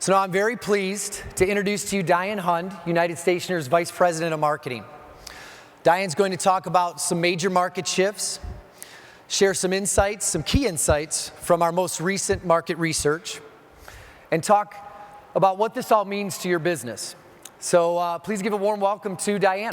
So now I'm very pleased to introduce to you Diane Hund, United Stationer's Vice President of Marketing. Diane's going to talk about some major market shifts, share some insights, some key insights from our most recent market research, and talk about what this all means to your business. So please give a warm welcome to Diane.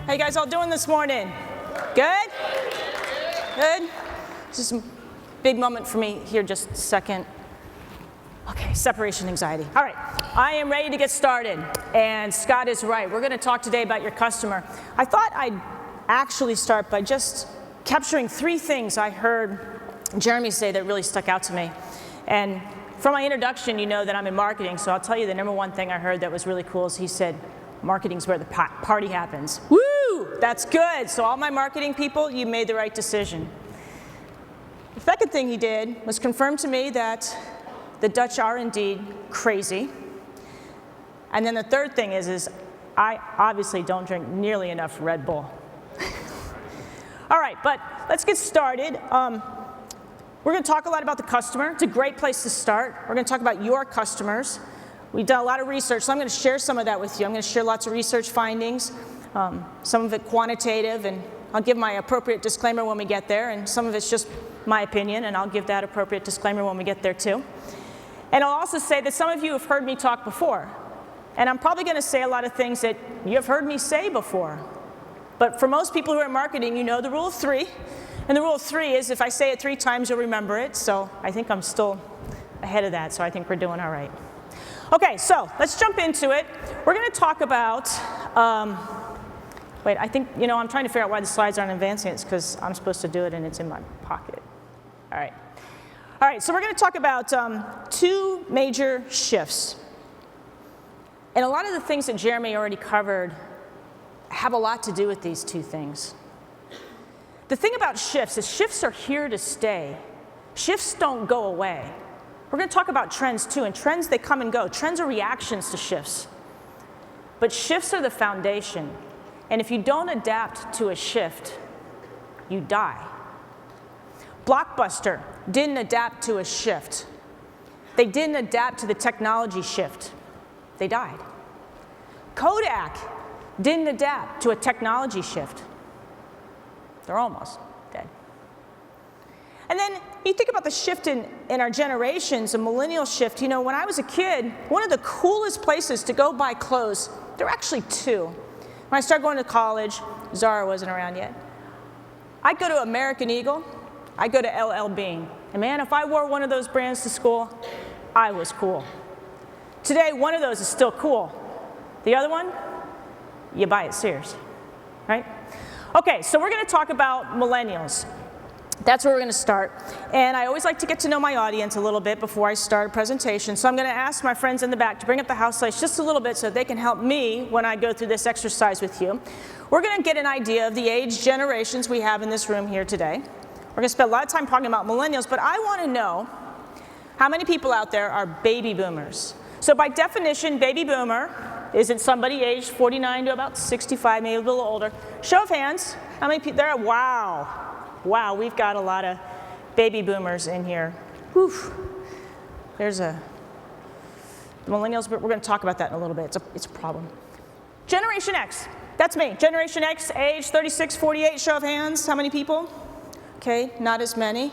How you guys all doing this morning? Good? Good? This is a big moment for me here, just a second. Okay, separation anxiety. All right, I am ready to get started, and Scott is right. We're going to talk today about your customer. I thought I'd actually start by just capturing 3 things I heard Jeremy say that really stuck out to me. And from my introduction, you know that I'm in marketing, so I'll tell you the number 1 thing I heard that was really cool is he said, marketing's where the party happens. Woo! That's good. So all my marketing people, you made the right decision. The second thing he did was confirm to me that the Dutch are indeed crazy. And then the third thing is I obviously don't drink nearly enough Red Bull. All right, but let's get started. We're going to talk a lot about the customer. It's a great place to start. We're going to talk about your customers. We've done a lot of research, so I'm going to share some of that with you. I'm going to share lots of research findings, some of it quantitative, and I'll give my appropriate disclaimer when we get there, and some of it's just my opinion, and I'll give that appropriate disclaimer when we get there too. And I'll also say that some of you have heard me talk before, and I'm probably going to say a lot of things that you have heard me say before. But for most people who are in marketing, you know the rule of 3, and the rule of 3 is if I say it 3 times, you'll remember it, so I think I'm still ahead of that, so I think we're doing all right. Okay, so let's jump into it. We're going to talk about, wait, I think, I'm trying to figure out why the slides aren't advancing. It's because I'm supposed to do it and it's in my pocket. All right. All right, so we're going to talk about 2 major shifts. And a lot of the things that Jeremy already covered have a lot to do with these 2 things. The thing about shifts is shifts are here to stay. Shifts don't go away. We're going to talk about trends too, and trends, they come and go. Trends are reactions to shifts. But shifts are the foundation. And if you don't adapt to a shift, you die. Blockbuster didn't adapt to a shift. They didn't adapt to the technology shift. They died. Kodak didn't adapt to a technology shift. They're almost dead. And then you think about the shift in our generations, a millennial shift. When I was a kid, one of the coolest places to go buy clothes, there were actually 2. When I started going to college, Zara wasn't around yet. I'd go to American Eagle, I'd go to LL Bean. And man, if I wore one of those brands to school, I was cool. Today, one of those is still cool. The other one, you buy at Sears, right? Okay, so we're going to talk about millennials. That's where we're going to start. And I always like to get to know my audience a little bit before I start a presentation. So I'm going to ask my friends in the back to bring up the house lights just a little bit so they can help me when I go through this exercise with you. We're going to get an idea of the age generations we have in this room here today. We're going to spend a lot of time talking about millennials, but I want to know how many people out there are baby boomers. So by definition, baby boomer isn't somebody aged 49 to about 65, maybe a little older. Show of hands. How many people there are? Wow. Wow, we've got a lot of baby boomers in here. Whew. There's the millennials, but we're going to talk about that in a little bit. It's a problem. Generation X, that's me. Generation X, age 36, 48, show of hands. How many people? Okay, not as many.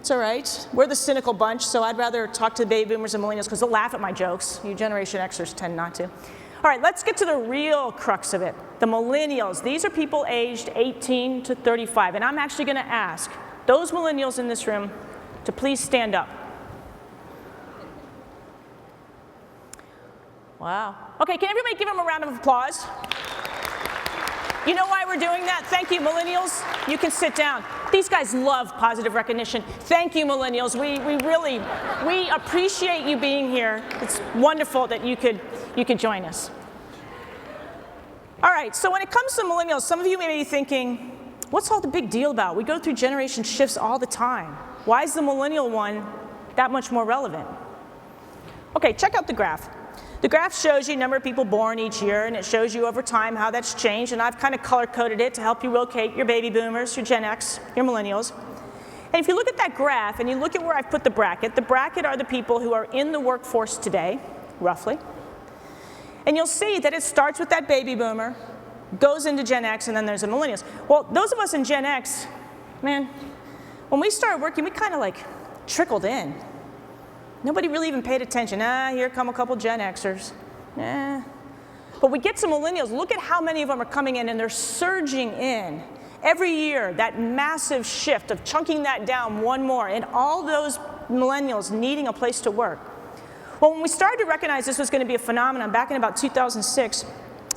It's all right. We're the cynical bunch, so I'd rather talk to the baby boomers and millennials because they'll laugh at my jokes. You Generation Xers tend not to. All right, let's get to the real crux of it. The millennials, these are people aged 18 to 35. And I'm actually going to ask those millennials in this room to please stand up. Wow. Okay, can everybody give them a round of applause? You know why we're doing that? Thank you, millennials. You can sit down. These guys love positive recognition. Thank you, millennials. We appreciate you being here. It's wonderful that you could join us. All right, so when it comes to millennials, some of you may be thinking, what's all the big deal about? We go through generation shifts all the time. Why is the millennial one that much more relevant? Okay, check out the graph. The graph shows you the number of people born each year, and it shows you over time how that's changed, and I've kind of color-coded it to help you locate your baby boomers, your Gen X, your millennials. And if you look at that graph, and you look at where I've put the bracket are the people who are in the workforce today, roughly. And you'll see that it starts with that baby boomer, goes into Gen X, and then there's the millennials. Well, those of us in Gen X, man, when we started working, we kind of like trickled in. Nobody really even paid attention. Here come a couple Gen Xers. But we get some millennials. Look at how many of them are coming in, and they're surging in. Every year, that massive shift of chunking that down one more, and all those millennials needing a place to work. Well, when we started to recognize this was going to be a phenomenon back in about 2006,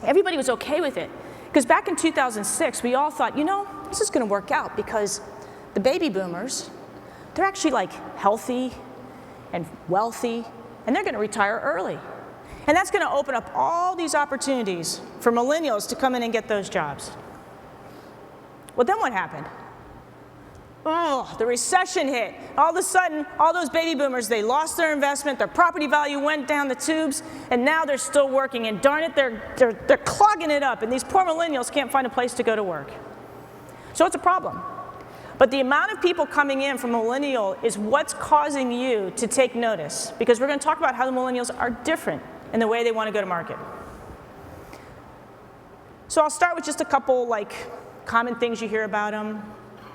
everybody was okay with it. Because back in 2006, we all thought, you know, this is going to work out because the baby boomers, they're actually like healthy and wealthy, and they're going to retire early. And that's going to open up all these opportunities for millennials to come in and get those jobs. Well, then what happened? Oh, the recession hit. All of a sudden, all those baby boomers, they lost their investment, their property value went down the tubes, and now they're still working, and darn it, they're clogging it up, and these poor millennials can't find a place to go to work. So it's a problem. But the amount of people coming in from millennial is what's causing you to take notice, because we're going to talk about how the millennials are different in the way they want to go to market. So I'll start with just a couple common things you hear about them.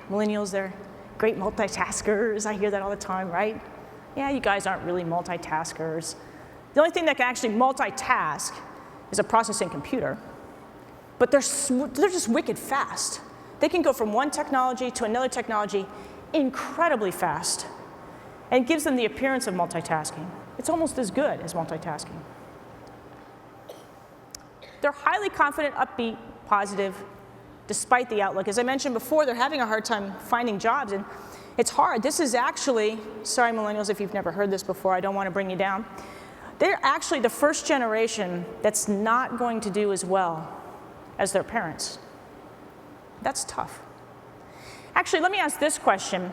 Millennials, they're great multitaskers. I hear that all the time, right? Yeah, you guys aren't really multitaskers. The only thing that can actually multitask is a processing computer. But they're just wicked fast. They can go from one technology to another technology incredibly fast. And it gives them the appearance of multitasking. It's almost as good as multitasking. They're highly confident, upbeat, positive, despite the outlook. As I mentioned before, they're having a hard time finding jobs, and it's hard. This is actually, sorry millennials if you've never heard this before, I don't want to bring you down. They're actually the first generation that's not going to do as well as their parents. That's tough. Actually, let me ask this question.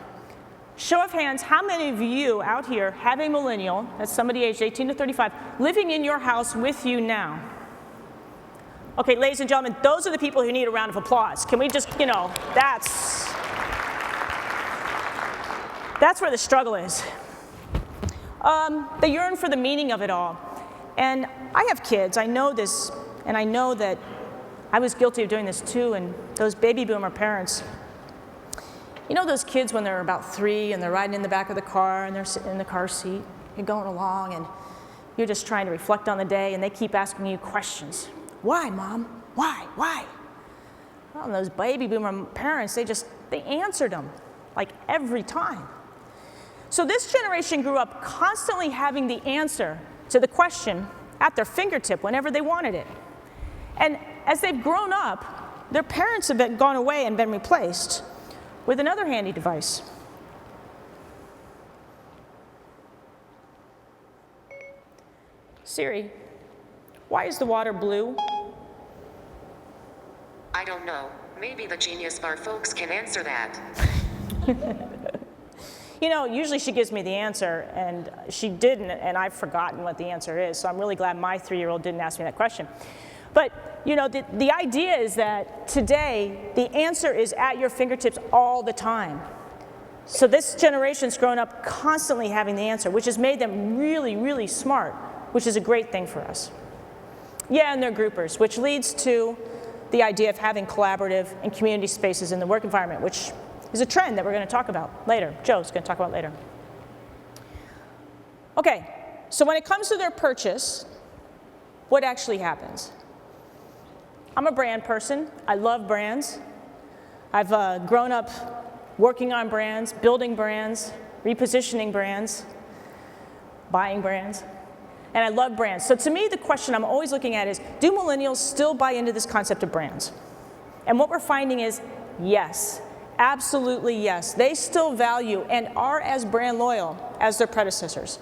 Show of hands, how many of you out here have a millennial, that's somebody aged 18 to 35, living in your house with you now? Okay, ladies and gentlemen, those are the people who need a round of applause. Can we just, that's where the struggle is. They yearn for the meaning of it all. And I have kids, I know this, and I know that I was guilty of doing this too, and those baby boomer parents, you know those kids when they're about 3 and they're riding in the back of the car and they're sitting in the car seat, you're going along and you're just trying to reflect on the day and they keep asking you questions. Why, Mom? Why? Why? Well, those baby boomer parents, they answered them, like every time. So this generation grew up constantly having the answer to the question at their fingertip whenever they wanted it. And as they've grown up, their parents have gone away and been replaced with another handy device. Siri, why is the water blue? I don't know. Maybe the genius bar folks can answer that. Usually she gives me the answer, and she didn't, and I've forgotten what the answer is, so I'm really glad my 3-year-old didn't ask me that question. But, the idea is that today, the answer is at your fingertips all the time. So this generation's grown up constantly having the answer, which has made them really, really smart, which is a great thing for us. Yeah, and they're groupers, which leads to the idea of having collaborative and community spaces in the work environment, which is a trend that we're going to talk about later. Joe's going to talk about later. Okay, so when it comes to their purchase, what actually happens? I'm a brand person. I love brands. I've grown up working on brands, building brands, repositioning brands, buying brands. And I love brands. So to me, the question I'm always looking at is, do millennials still buy into this concept of brands? And what we're finding is, yes, absolutely yes. They still value and are as brand loyal as their predecessors.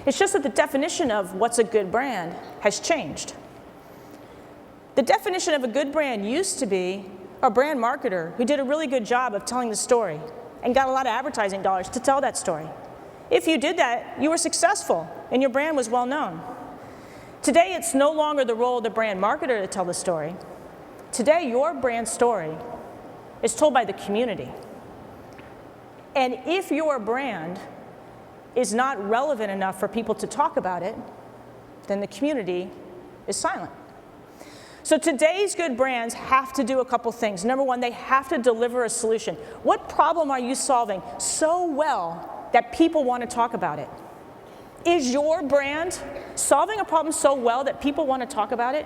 It's just that the definition of what's a good brand has changed. The definition of a good brand used to be a brand marketer who did a really good job of telling the story and got a lot of advertising dollars to tell that story. If you did that, you were successful and your brand was well known. Today, it's no longer the role of the brand marketer to tell the story. Today, your brand story is told by the community. And if your brand is not relevant enough for people to talk about it, then the community is silent. So today's good brands have to do a couple things. Number one, they have to deliver a solution. What problem are you solving so well that people want to talk about it? Is your brand solving a problem so well that people want to talk about it?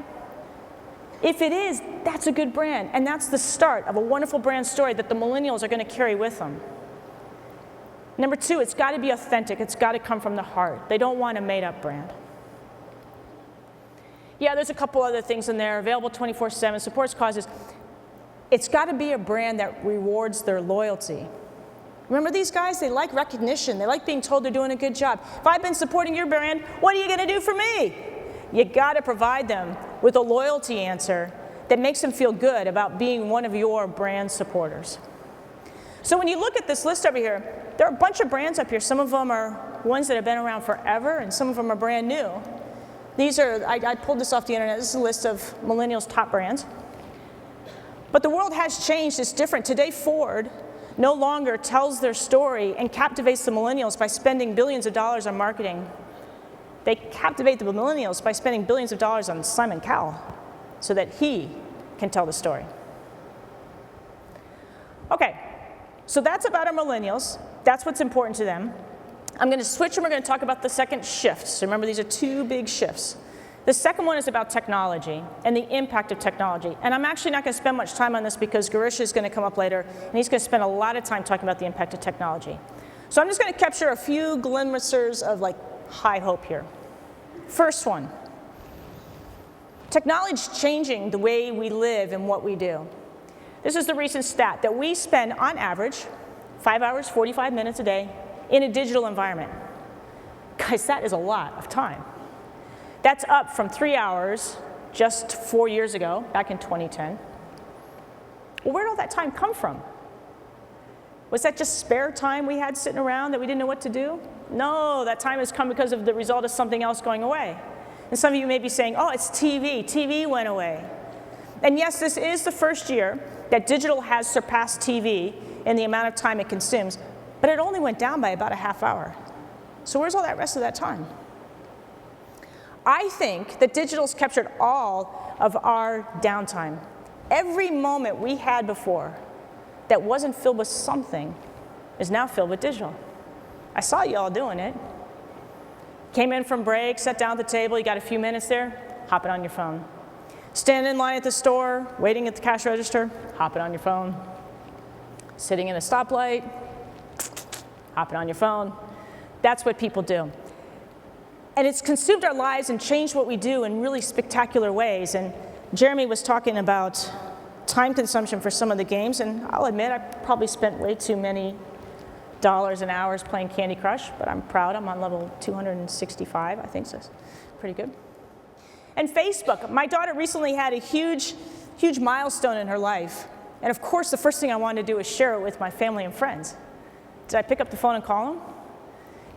If it is, that's a good brand, and that's the start of a wonderful brand story that the millennials are going to carry with them. Number two, it's got to be authentic. It's got to come from the heart. They don't want a made-up brand. Yeah, there's a couple other things in there. Available 24/7, supports causes. It's got to be a brand that rewards their loyalty. Remember these guys? They like recognition. They like being told they're doing a good job. If I've been supporting your brand, what are you going to do for me? You got to provide them with a loyalty answer that makes them feel good about being one of your brand supporters. So when you look at this list over here, there are a bunch of brands up here. Some of them are ones that have been around forever, and some of them are brand new. These are, I pulled this off the internet. This is a list of millennials' top brands. But the world has changed. It's different. Today, Ford no longer tells their story and captivates the millennials by spending billions of dollars on marketing. They captivate the millennials by spending billions of dollars on Simon Cowell so that he can tell the story. Okay, so that's about our millennials. That's what's important to them. I'm going to switch and we're going to talk about the second shift. So remember, these are two big shifts. The second one is about technology and the impact of technology. And I'm actually not going to spend much time on this because Girish is going to come up later, and he's going to spend a lot of time talking about the impact of technology. So I'm just going to capture a few glimmers of like high hope here. First one, technology is changing the way we live and what we do. This is the recent stat that we spend, on average, 5 hours, 45 minutes a day in a digital environment. Guys, that is a lot of time. That's up from 3 hours just 4 years ago, back in 2010. Well, where did all that time come from? Was that just spare time we had sitting around that we didn't know what to do? No, that time has come because of the result of something else going away. And some of you may be saying, oh, it's TV. TV went away. And yes, this is the first year that digital has surpassed TV in the amount of time it consumes, but it only went down by about a half hour. So where's all that rest of that time? I think that digital's captured all of our downtime. Every moment we had before that wasn't filled with something is now filled with digital. I saw you all doing it. Came in from break, sat down at the table, you got a few minutes there, hop it on your phone. Standing in line at the store, waiting at the cash register, hop it on your phone. Sitting in a stoplight, hop it on your phone. That's what people do. And it's consumed our lives and changed what we do in really spectacular ways. And Jeremy was talking about time consumption for some of the games, and I'll admit I probably spent way too many dollars and hours playing Candy Crush, but I'm proud. I'm on level 265, I think, so it's pretty good. And Facebook. My daughter recently had a huge milestone in her life. And of course, the first thing I wanted to do was share it with my family and friends. Did I pick up the phone and call them?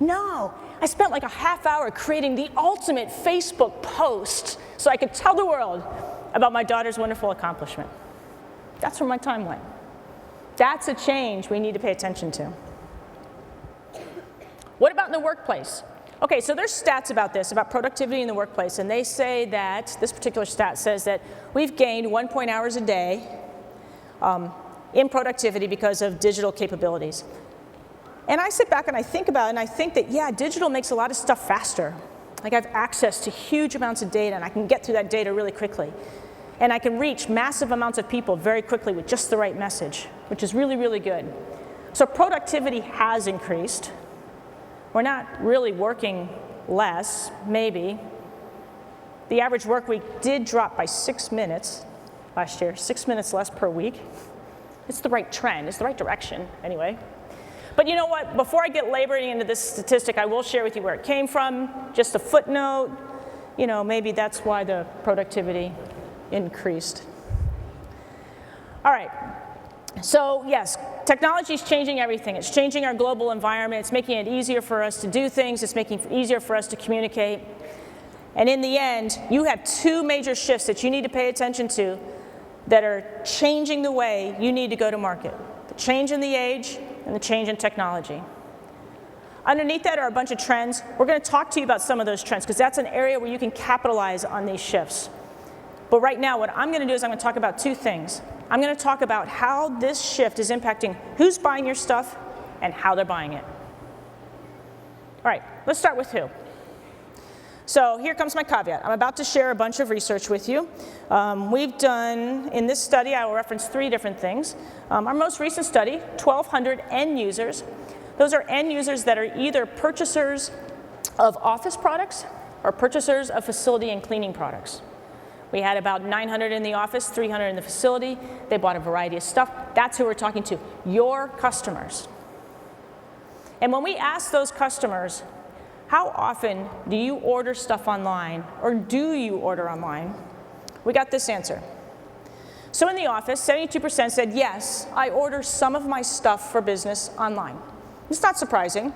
No. I spent like a half hour creating the ultimate Facebook post so I could tell the world about my daughter's wonderful accomplishment. That's where my time went. That's a change we need to pay attention to. What about in the workplace? Okay, so there's stats about this, about productivity in the workplace, and they say that, this particular stat says that we've gained 1.0 hours a day in productivity because of digital capabilities. And I sit back and I think about it, and I think that, yeah, digital makes a lot of stuff faster. Like I have access to huge amounts of data, and I can get through that data really quickly. And I can reach massive amounts of people very quickly with just the right message, which is really, really good. So productivity has increased. We're not really working less, maybe. The average work week did drop by 6 minutes last year, 6 minutes less per week. It's the right trend, it's the right direction, anyway. But you know what, before I get laboring into this statistic, I will share with you where it came from, just a footnote. You know, maybe that's why the productivity increased. All right, so yes, technology is changing everything. It's changing our global environment. It's making it easier for us to do things. It's making it easier for us to communicate. And in the end, you have two major shifts that you need to pay attention to that are changing the way you need to go to market. The change in the age and the change in technology. Underneath that are a bunch of trends. We're going to talk to you about some of those trends because that's an area where you can capitalize on these shifts. But right now, what I'm going to do is I'm going to talk about two things. I'm going to talk about how this shift is impacting who's buying your stuff and how they're buying it. All right, let's start with who. So here comes my caveat. I'm about to share a bunch of research with you. We've done, in this study, I will reference 3 different things. Our most recent study, 1,200 end users. Those are end users that are either purchasers of office products or purchasers of facility and cleaning products. We had about 900 in the office, 300 in the facility. They bought a variety of stuff. That's who we're talking to, your customers. And when we ask those customers, how often do you order stuff online, or do you order online? We got this answer. So in the office, 72% said, yes, I order some of my stuff for business online. It's not surprising.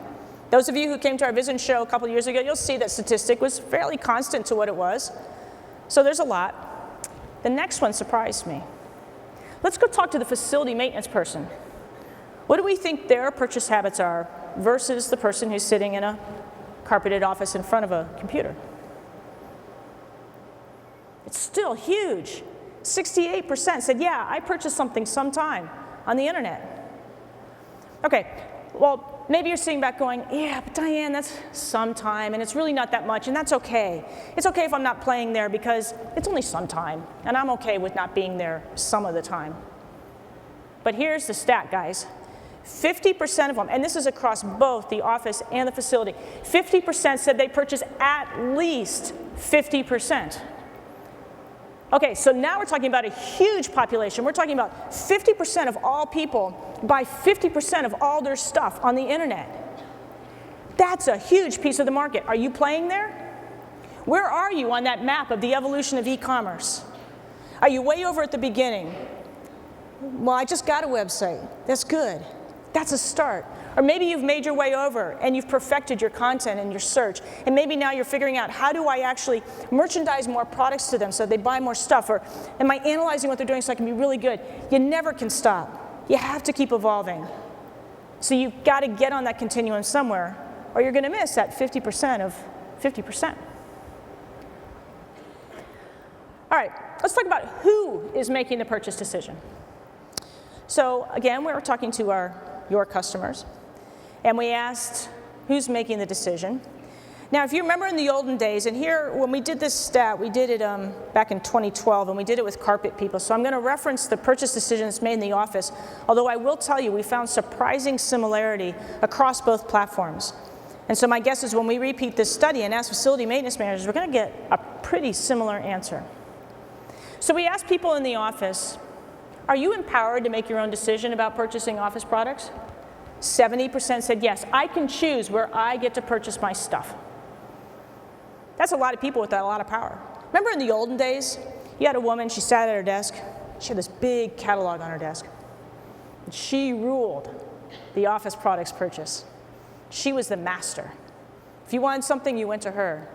Those of you who came to our Vision show a couple years ago, you'll see that statistic was fairly constant to what it was. So there's a lot. The next one surprised me. Let's go talk to the facility maintenance person. What do we think their purchase habits are versus the person who's sitting in a carpeted office in front of a computer? It's still huge. 68% said, yeah, I purchased something sometime on the internet. Okay, well, maybe you're sitting back going, yeah, but Diane, that's sometime, and it's really not that much, and that's okay. It's okay if I'm not playing there because it's only sometime, and I'm okay with not being there some of the time. But here's the stat, guys. 50% of them, and this is across both the office and the facility, 50% said they purchase at least 50%. Okay, so now we're talking about a huge population. We're talking about 50% of all people buy 50% of all their stuff on the internet. That's a huge piece of the market. Are you playing there? Where are you on that map of the evolution of e-commerce? Are you way over at the beginning? Well, I just got a website. That's good. That's a start. Or maybe you've made your way over and you've perfected your content and your search. And maybe now you're figuring out, how do I actually merchandise more products to them so they buy more stuff? Or am I analyzing what they're doing so I can be really good? You never can stop. You have to keep evolving. So you've got to get on that continuum somewhere, or you're going to miss that 50% of 50%. All right, let's talk about who is making the purchase decision. So again, we were talking to your customers. And we asked, who's making the decision? Now, if you remember in the olden days, and here, when we did this stat, we did it back in 2012, and we did it with carpet people. So I'm going to reference the purchase decision that's made in the office, although I will tell you we found surprising similarity across both platforms. And so my guess is when we repeat this study and ask facility maintenance managers, we're going to get a pretty similar answer. So we asked people in the office, are you empowered to make your own decision about purchasing office products? 70% said, yes, I can choose where I get to purchase my stuff. That's a lot of people with a lot of power. Remember in the olden days, you had a woman, she sat at her desk, she had this big catalog on her desk. And she ruled the office products purchase. She was the master. If you wanted something, you went to her.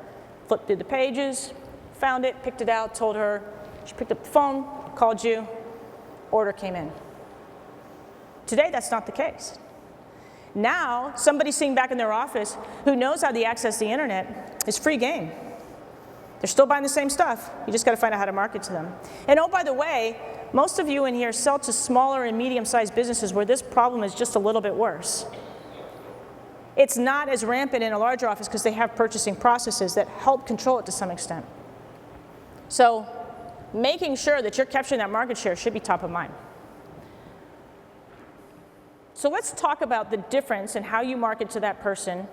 Flipped through the pages, found it, picked it out, told her. She picked up the phone, called you, order came in. Today, that's not the case. Now, somebody sitting back in their office who knows how to access the internet is free game. They're still buying the same stuff. You just got to find out how to market to them. And oh, by the way, most of you in here sell to smaller and medium-sized businesses where this problem is just a little bit worse. It's not as rampant in a larger office because they have purchasing processes that help control it to some extent. So making sure that you're capturing that market share should be top of mind. So let's talk about the difference in how you market to that person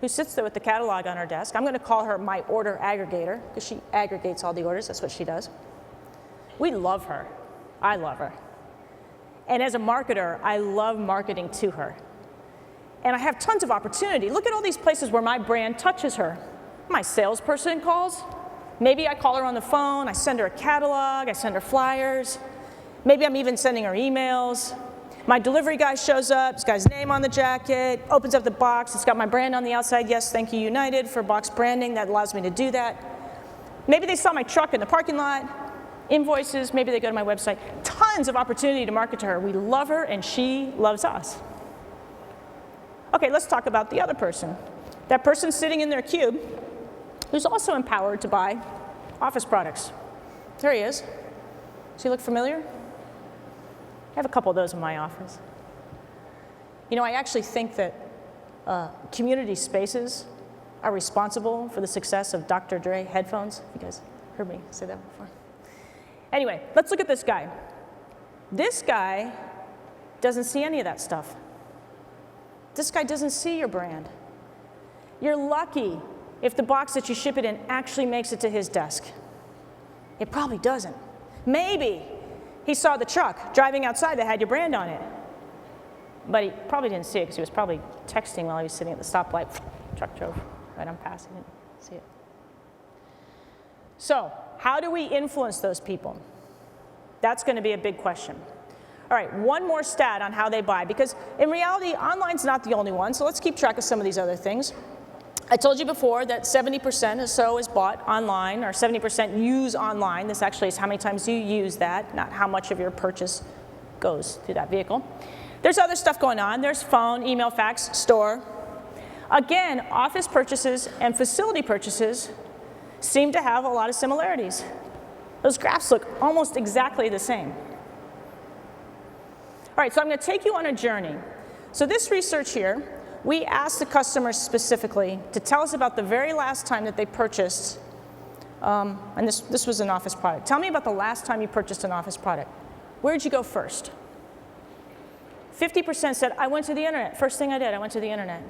who sits there with the catalog on her desk. I'm going to call her my order aggregator because she aggregates all the orders. That's what she does. We love her. I love her. And as a marketer, I love marketing to her. And I have tons of opportunity. Look at all these places where my brand touches her. My salesperson calls. Maybe I call her on the phone. I send her a catalog. I send her flyers. Maybe I'm even sending her emails. My delivery guy shows up, this guy's name on the jacket, opens up the box, it's got my brand on the outside. Yes, thank you, United, for box branding. That allows me to do that. Maybe they saw my truck in the parking lot, invoices, maybe they go to my website. Tons of opportunity to market to her. We love her and she loves us. Okay, let's talk about the other person. That person sitting in their cube who's also empowered to buy office products. There he is. Does he look familiar? I have a couple of those in my office. You know, I actually think that community spaces are responsible for the success of Dr. Dre headphones. You guys heard me say that before. Anyway, let's look at this guy. This guy doesn't see any of that stuff. This guy doesn't see your brand. You're lucky if the box that you ship it in actually makes it to his desk. It probably doesn't. Maybe he saw the truck driving outside that had your brand on it. But he probably didn't see it because he was probably texting while he was sitting at the stoplight. Truck drove right on past, he didn't see it. So, how do we influence those people? That's going to be a big question. All right, one more stat on how they buy, because in reality, online's not the only one, so let's keep track of some of these other things. I told you before that 70% or so is bought online, or 70% use online. This actually is how many times you use that, not how much of your purchase goes through that vehicle. There's other stuff going on. There's phone, email, fax, store. Again, office purchases and facility purchases seem to have a lot of similarities. Those graphs look almost exactly the same. All right, so I'm going to take you on a journey. So this research here, we asked the customers specifically to tell us about the very last time that they purchased, and this was an office product. Tell me about the last time you purchased an office product. Where'd you go first? 50% said, I went to the internet. First thing I did, I went to the internet.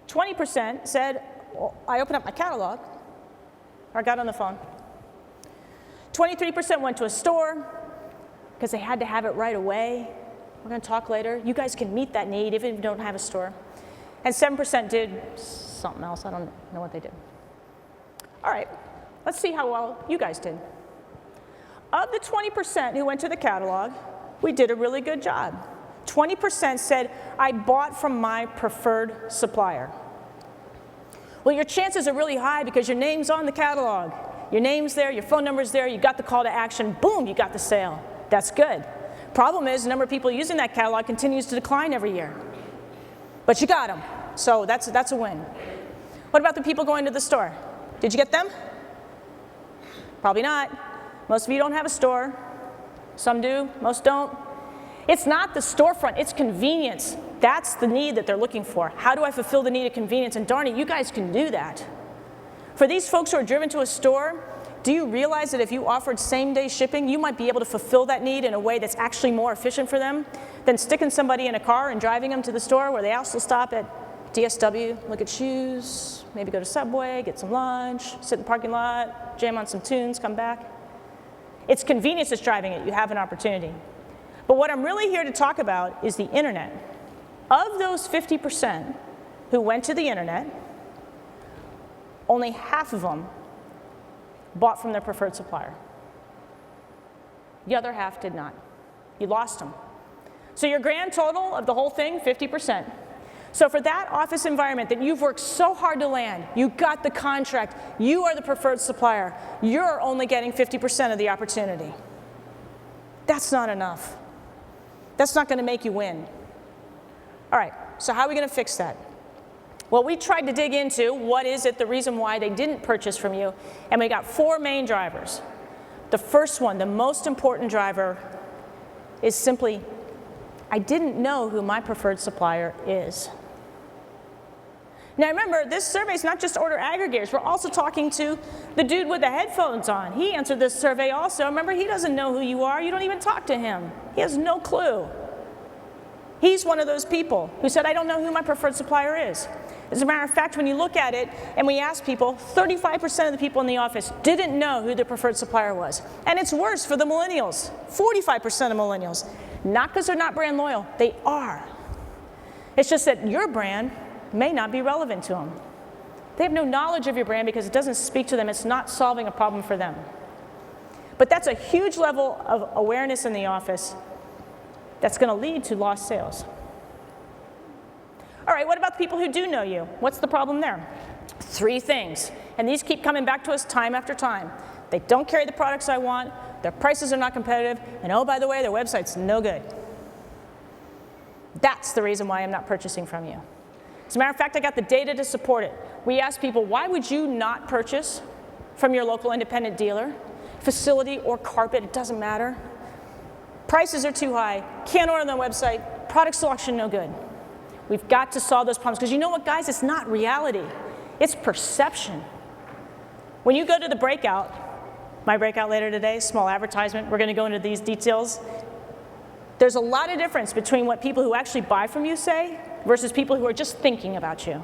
20% said, well, I opened up my catalog, or I got on the phone. 23% went to a store, because they had to have it right away. We're going to talk later. You guys can meet that need even if you don't have a store. And 7% did something else. I don't know what they did. All right, let's see how well you guys did. Of the 20% who went to the catalog, we did a really good job. 20% said, I bought from my preferred supplier. Well, your chances are really high because your name's on the catalog. Your name's there, your phone number's there, you got the call to action, boom, you got the sale. That's good. Problem is, the number of people using that catalog continues to decline every year. But you got them, so that's a win. What about the people going to the store? Did you get them? Probably not. Most of you don't have a store. Some do, most don't. It's not the storefront, it's convenience. That's the need that they're looking for. How do I fulfill the need of convenience? And darn it, you guys can do that. For these folks who are driven to a store, do you realize that if you offered same-day shipping, you might be able to fulfill that need in a way that's actually more efficient for them than sticking somebody in a car and driving them to the store where they also stop at DSW, look at shoes, maybe go to Subway, get some lunch, sit in the parking lot, jam on some tunes, come back? It's convenience that's driving it. You have an opportunity. But what I'm really here to talk about is the internet. Of those 50% who went to the internet, only half of them bought from their preferred supplier. The other half did not. You lost them. So your grand total of the whole thing, 50%. So for that office environment that you've worked so hard to land, you got the contract, you are the preferred supplier, you're only getting 50% of the opportunity. That's not enough. That's not going to make you win. All right, so how are we going to fix that? Well, we tried to dig into what is it, the reason why they didn't purchase from you, and we got 4 main drivers. The first one, the most important driver, is simply, I didn't know who my preferred supplier is. Now remember, this survey is not just order aggregators. We're also talking to the dude with the headphones on. He answered this survey also. Remember, he doesn't know who you are. You don't even talk to him. He has no clue. He's one of those people who said, I don't know who my preferred supplier is. As a matter of fact, when you look at it and we ask people, 35% of the people in the office didn't know who their preferred supplier was. And it's worse for the millennials, 45% of millennials. Not because they're not brand loyal, they are. It's just that your brand may not be relevant to them. They have no knowledge of your brand because it doesn't speak to them. It's not solving a problem for them. But that's a huge level of awareness in the office. that's going to lead to lost sales. All right, what about the people who do know you? What's the problem there? 3 things, and these keep coming back to us time after time. They don't carry the products I want, their prices are not competitive, and oh, by the way, their website's no good. That's the reason why I'm not purchasing from you. As a matter of fact, I got the data to support it. We asked people, why would you not purchase from your local independent dealer? Facility or carpet, it doesn't matter. Prices are too high, can't order on the website, product selection no good. We've got to solve those problems, because you know what, guys? It's not reality. It's perception. When you go to the breakout, my breakout later today, small advertisement, we're going to go into these details. There's a lot of difference between what people who actually buy from you say versus people who are just thinking about you.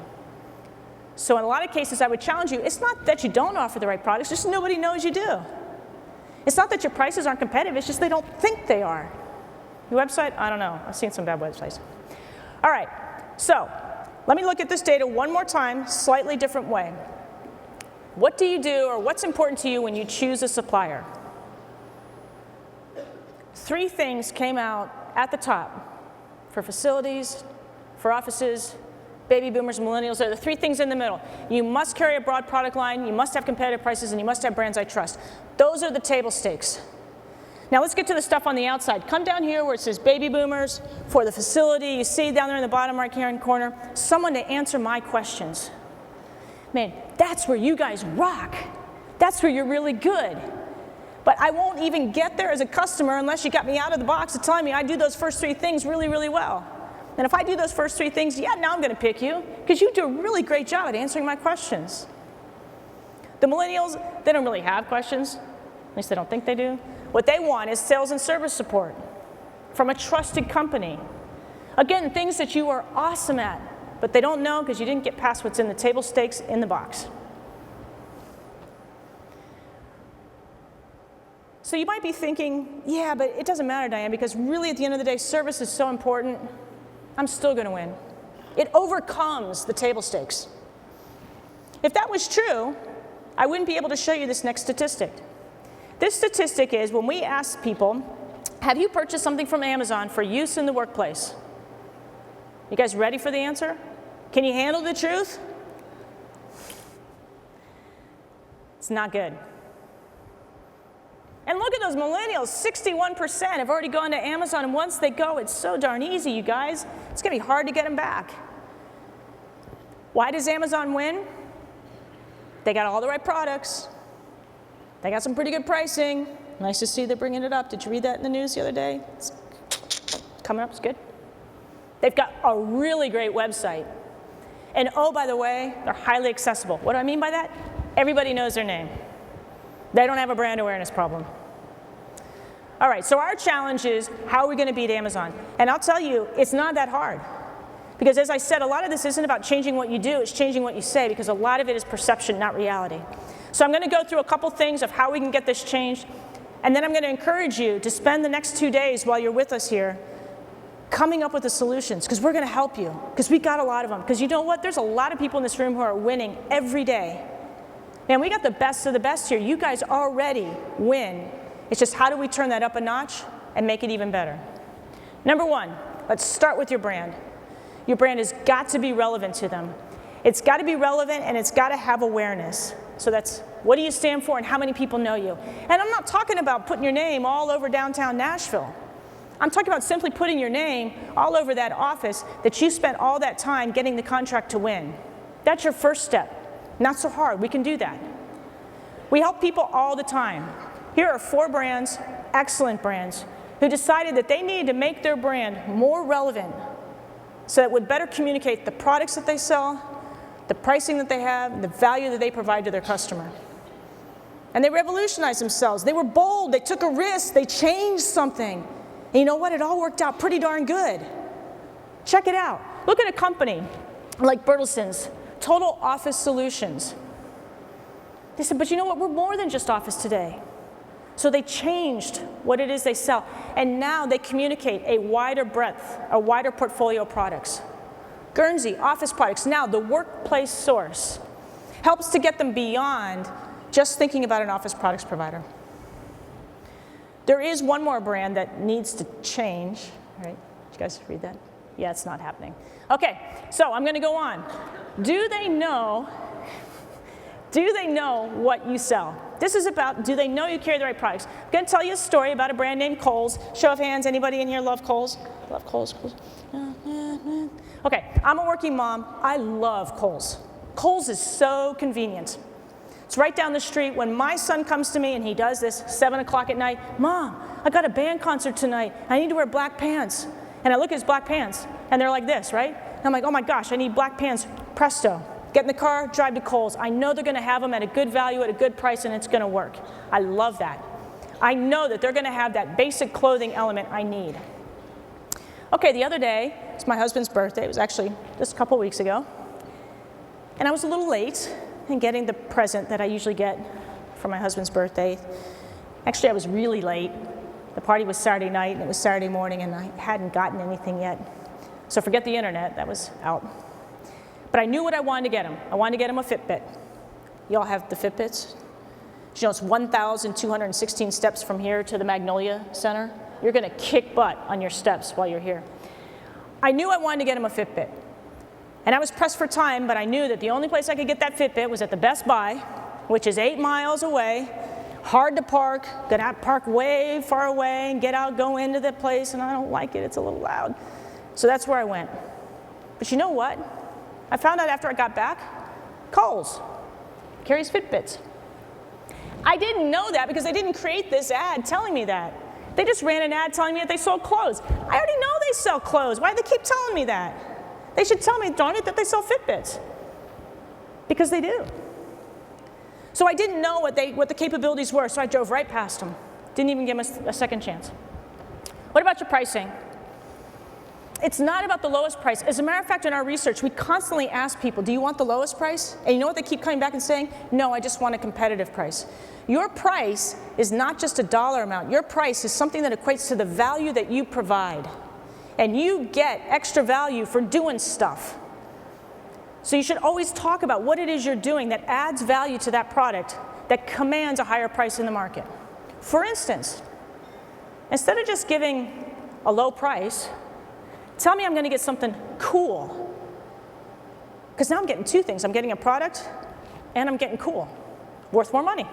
So in a lot of cases, I would challenge you, it's not that you don't offer the right products, just nobody knows you do. It's not that your prices aren't competitive, it's just they don't think they are. Your website, I don't know. I've seen some bad websites. All right, so let me look at this data one more time, slightly different way. What do you do, or what's important to you when you choose a supplier? 3 things came out at the top for facilities, for offices, baby boomers, millennials. They're the 3 things in the middle. You must carry a broad product line, you must have competitive prices, and you must have brands I trust. Those are the table stakes. Now let's get to the stuff on the outside. Come down here where it says baby boomers, for the facility. You see down there in the bottom right hand corner, someone to answer my questions. Man, that's where you guys rock. That's where you're really good. But I won't even get there as a customer unless you got me out of the box of telling me I do those first 3 things really, really well. And if I do those first 3 things, yeah, now I'm going to pick you, because you do a really great job at answering my questions. The millennials, they don't really have questions. At least they don't think they do. What they want is sales and service support from a trusted company. Again, things that you are awesome at, but they don't know because you didn't get past what's in the table stakes in the box. So you might be thinking, yeah, but it doesn't matter, Diane, because really at the end of the day, service is so important. I'm still going to win. It overcomes the table stakes. If that was true, I wouldn't be able to show you this next statistic. This statistic is when we ask people, have you purchased something from Amazon for use in the workplace? You guys ready for the answer? Can you handle the truth? It's not good. And look at those millennials, 61% have already gone to Amazon, and once they go, it's so darn easy, you guys. It's going to be hard to get them back. Why does Amazon win? They got all the right products. They got some pretty good pricing. Nice to see they're bringing it up. Did you read that in the news the other day? It's coming up, it's good. They've got a really great website. And oh, by the way, they're highly accessible. What do I mean by that? Everybody knows their name. They don't have a brand awareness problem. All right, so our challenge is, how are we going to beat Amazon? And I'll tell you, it's not that hard. Because as I said, a lot of this isn't about changing what you do, it's changing what you say, because a lot of it is perception, not reality. So I'm going to go through a couple things of how we can get this changed, and then I'm going to encourage you to spend the next 2 days while you're with us here coming up with the solutions, because we're going to help you, because we got a lot of them. Because you know what? There's a lot of people in this room who are winning every day. Man, we got the best of the best here. You guys already win. It's just how do we turn that up a notch and make it even better? Number 1, let's start with your brand. Your brand has got to be relevant to them. It's got to be relevant, and it's got to have awareness. So that's, what do you stand for and how many people know you? And I'm not talking about putting your name all over downtown Nashville. I'm talking about simply putting your name all over that office that you spent all that time getting the contract to win. That's your first step. Not so hard, we can do that. We help people all the time. Here are 4 brands, excellent brands, who decided that they needed to make their brand more relevant so that it would better communicate the products that they sell, the pricing that they have, the value that they provide to their customer. And they revolutionized themselves. They were bold, they took a risk, they changed something. And you know what? It all worked out pretty darn good. Check it out. Look at a company like Bertelsmann's, Total Office Solutions. They said, but you know what? We're more than just office today. So they changed what it is they sell. And now they communicate a wider breadth, a wider portfolio of products. Guernsey, office products, now the workplace source, helps to get them beyond just thinking about an office products provider. There is one more brand that needs to change, All right, did you guys read that? Yeah, it's not happening. Okay, so I'm going to go on. Do they know what you sell? This is about, do they know you carry the right products? I'm going to tell you a story about a brand named Kohl's. Show of hands, anybody in here love Kohl's? Love Kohl's? Okay, I'm a working mom. I love Kohl's. Kohl's is so convenient. It's right down the street. When my son comes to me and he does this 7 o'clock at night, Mom, I got a band concert tonight. I need to wear black pants. And I look at his black pants, and they're like this, right? And I'm like, oh my gosh, I need black pants, presto. Get in the car, drive to Kohl's. I know they're going to have them at a good value, at a good price, and it's going to work. I love that. I know that they're going to have that basic clothing element I need. Okay, the other day, it's my husband's birthday. It was actually just a couple weeks ago. And I was a little late in getting the present that I usually get for my husband's birthday. Actually, I was really late. The party was Saturday night, and it was Saturday morning, and I hadn't gotten anything yet. So forget the internet, that was out. But I knew what I wanted to get him. I wanted to get him a Fitbit. You all have the Fitbits? You know, it's 1,216 steps from here to the Magnolia Center. You're going to kick butt on your steps while you're here. I knew I wanted to get him a Fitbit. And I was pressed for time, but I knew that the only place I could get that Fitbit was at the Best Buy, which is 8 miles away, hard to park, gonna have to park way far away and get out, go into the place, and I don't like it, it's a little loud. So that's where I went. But you know what? I found out after I got back, Kohl's carries Fitbits. I didn't know that because they didn't create this ad telling me that. They just ran an ad telling me that they sold clothes. I already know they sell clothes. Why do they keep telling me that? They should tell me, darn it, that they sell Fitbits. Because they do. So I didn't know what the capabilities were, so I drove right past them. Didn't even give them a second chance. What about your pricing? It's not about the lowest price. As a matter of fact, in our research, we constantly ask people, do you want the lowest price? And you know what they keep coming back and saying? No, I just want a competitive price. Your price is not just a dollar amount. Your price is something that equates to the value that you provide. And you get extra value for doing stuff. So you should always talk about what it is you're doing that adds value to that product that commands a higher price in the market. For instance, instead of just giving a low price, tell me I'm going to get something cool. Because now I'm getting two things. I'm getting a product and I'm getting cool. Worth more money.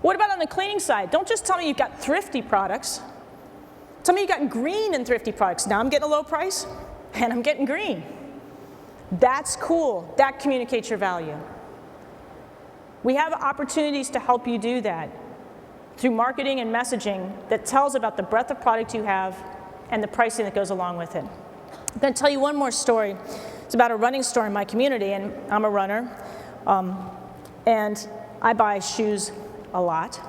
What about on the cleaning side? Don't just tell me you've got thrifty products. Tell me you've got green and thrifty products. Now I'm getting a low price and I'm getting green. That's cool. That communicates your value. We have opportunities to help you do that through marketing and messaging that tells about the breadth of product you have and the pricing that goes along with it. I'm going to tell you one more story. It's about a running store in my community, and I'm a runner, and I buy shoes a lot.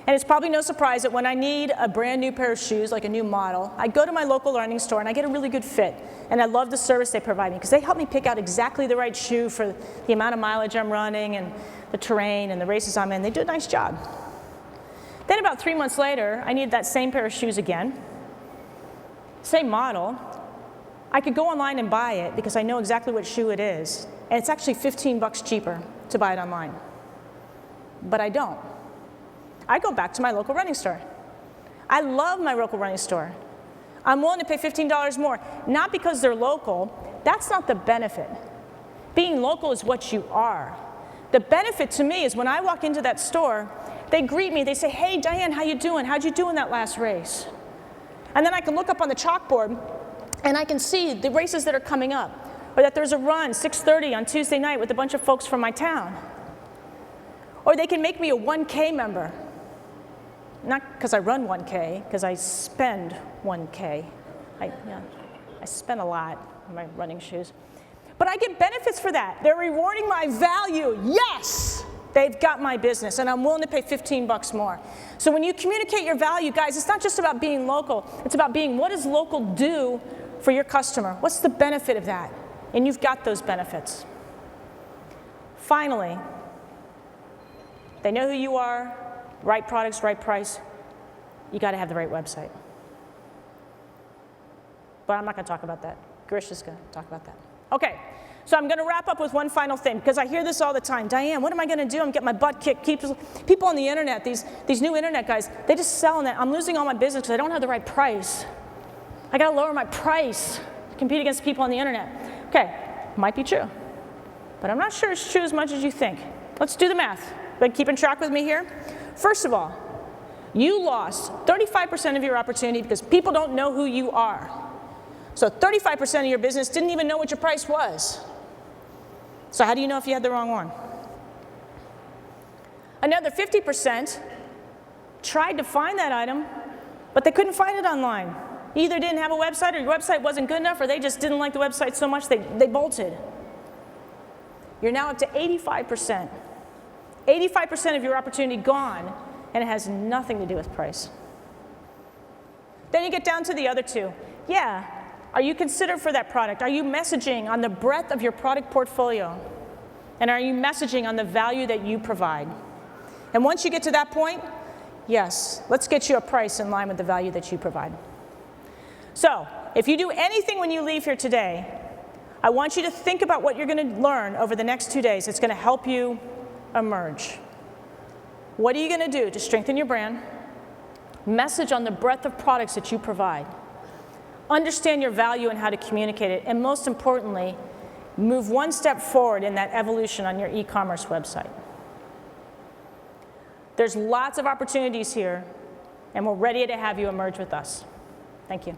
And it's probably no surprise that when I need a brand new pair of shoes, like a new model, I go to my local running store and I get a really good fit. And I love the service they provide me because they help me pick out exactly the right shoe for the amount of mileage I'm running and the terrain and the races I'm in. They do a nice job. Then about 3 months later, I needed that same pair of shoes again. Same model. I could go online and buy it because I know exactly what shoe it is. And it's actually $15 cheaper to buy it online. But I don't. I go back to my local running store. I love my local running store. I'm willing to pay $15 more, not because they're local. That's not the benefit. Being local is what you are. The benefit to me is when I walk into that store, they greet me, they say, hey, Diane, how you doing? How'd you do in that last race? And then I can look up on the chalkboard and I can see the races that are coming up, or that there's a run, 6:30 on Tuesday night with a bunch of folks from my town. Or they can make me a 1K member. Not because I run 1K, because I spend 1K. I spend a lot on my running shoes. But I get benefits for that. They're rewarding my value. Yes, they've got my business, and I'm willing to pay $15 more. So when you communicate your value, guys, it's not just about being local. It's about being, what does local do for your customer? What's the benefit of that? And you've got those benefits. Finally, they know who you are. Right products, right price. You got to have the right website. But I'm not going to talk about that. Girish is going to talk about that. Okay, so I'm going to wrap up with one final thing, because I hear this all the time. Diane, what am I going to do? I'm getting my butt kicked. People on the internet, these new internet guys, they just selling it. I'm losing all my business because I don't have the right price. I got to lower my price to compete against people on the internet. Okay, might be true, but I'm not sure it's true as much as you think. Let's do the math. But keeping track with me here? First of all, you lost 35% of your opportunity because people don't know who you are. So 35% of your business didn't even know what your price was. So how do you know if you had the wrong one? Another 50% tried to find that item, but they couldn't find it online. You either didn't have a website, or your website wasn't good enough, or they just didn't like the website so much they bolted. You're now up to 85%. 85% of your opportunity gone, and it has nothing to do with price. Then you get down to the other two. Yeah, are you considered for that product? Are you messaging on the breadth of your product portfolio? And are you messaging on the value that you provide? And once you get to that point, yes, let's get you a price in line with the value that you provide. So, if you do anything when you leave here today, I want you to think about what you're going to learn over the next 2 days. It's going to help you emerge. What are you going to do to strengthen your brand? Message on the breadth of products that you provide. Understand your value and how to communicate it. And most importantly, move one step forward in that evolution on your e-commerce website. There's lots of opportunities here, and we're ready to have you emerge with us. Thank you.